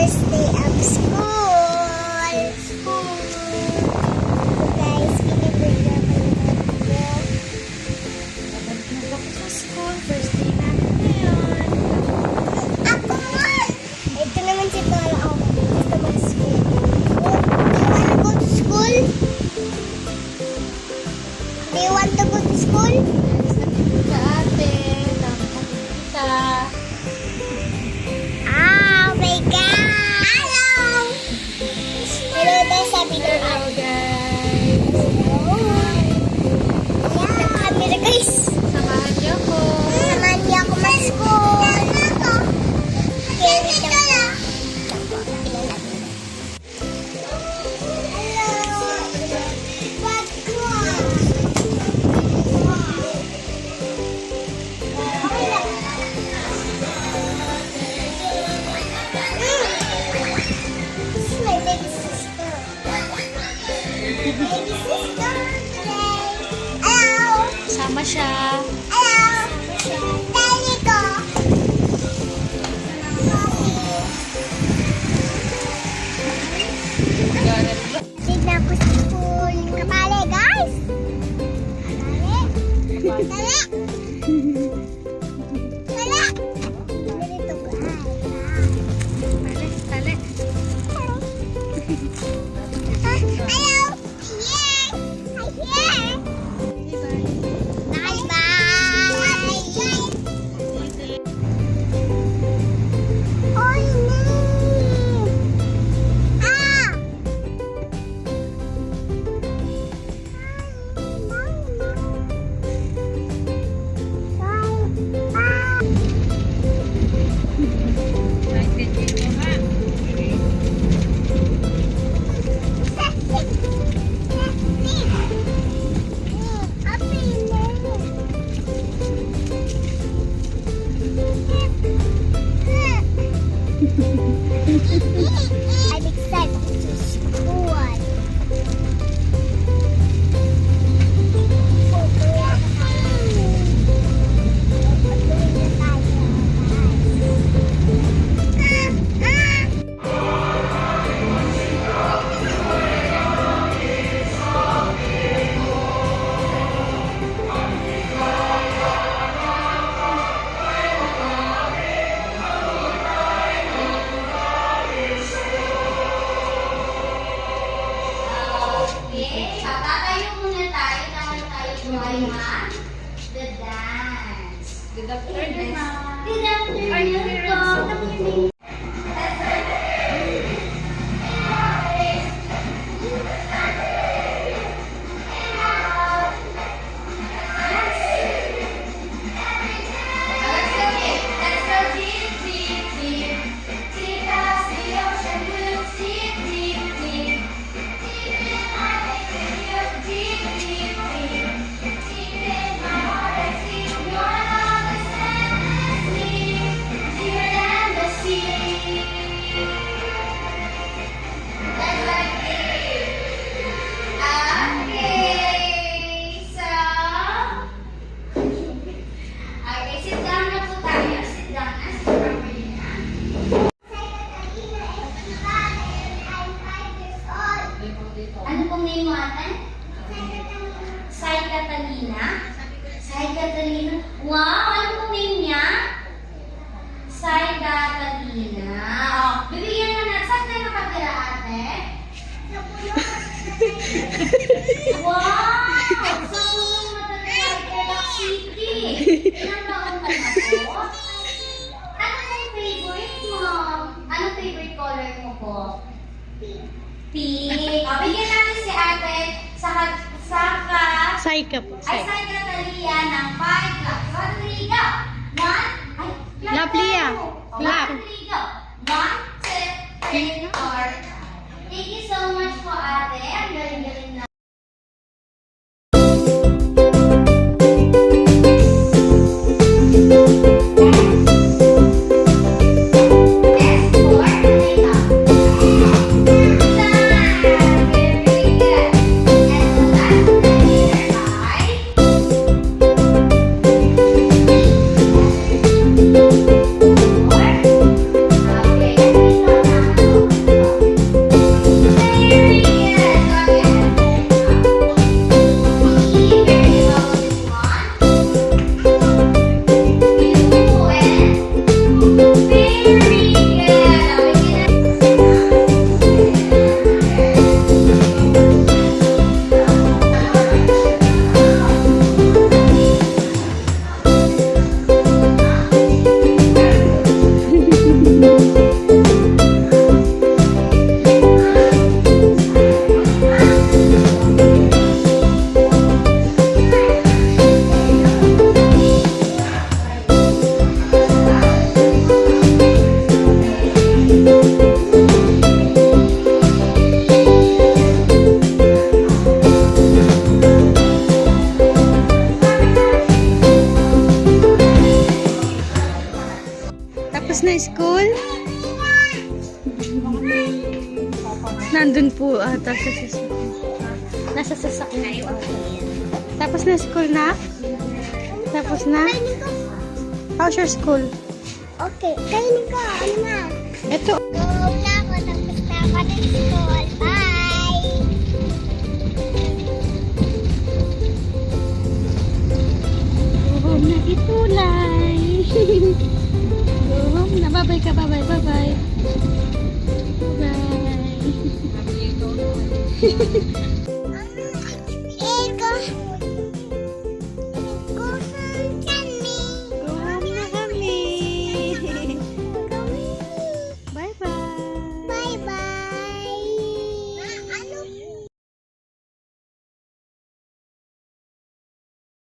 first day of school. Guys, pinipigyan ko na Nagpapos sa school. First day natin ngayon. ako nga! Ito naman si Tola. Ako gusto mag-school. Do you want to go to school? Do you want to go to school? Sa ate. Nakakita. Oh my God! Hello! Hello tayo sabi ng Hello guys. Ayan, camera guys. Samahan niyo ko. Samahan niya ako mag-school. Okay, wait lang. This is my baby sister. Baby sister today. Hello. Sama siya. Hello. There you go. Tignan ko sa school. Kapali, guys. Kapali. Dali. Dali. Dito, guys. Tali. Hello. Here. Hi, here. Bye, bye. Oh, no. Ah. I'm excited to school. Tatayo muna tayo dahil tayo ay mag-dance. Good afternoon, ma'am. Good afternoon po. Sit down na po tayo. Sit down na. Sit down na. Ano pong name mo ate? Sai Catalina? Sai Catalina? Wow! Ano pong name niya? Sai Catalina. Oh, bibigyan mo na. Saan tayo nakatira ate? Wow! So, matatawag Quebec City. Ilang taon ka na po? Ano yung favorite mo? Ano favorite color mo po? Pink. O, bigyan natin si ate sa Saika po. ay sa Catalina ng 5 laps. 1, 3, go! 1, ay, Lap, Lia. Lap. 1, 3, go! 1, 2, 3, 4. Thank you so much po ate. Ang galing-galing na. Okay. Nandun po ata sa sasakyan. Nasa sasakyan. Tapos na school na? Tapos na? Kainin ko. How's your school? Okay, kainin ko. Ano na? Ito. Go na ako. Tapos na ako ng school. Bye! Go home na kitulay. Go home na. Bye-bye ka. Bye-bye. Bye-bye. Bye.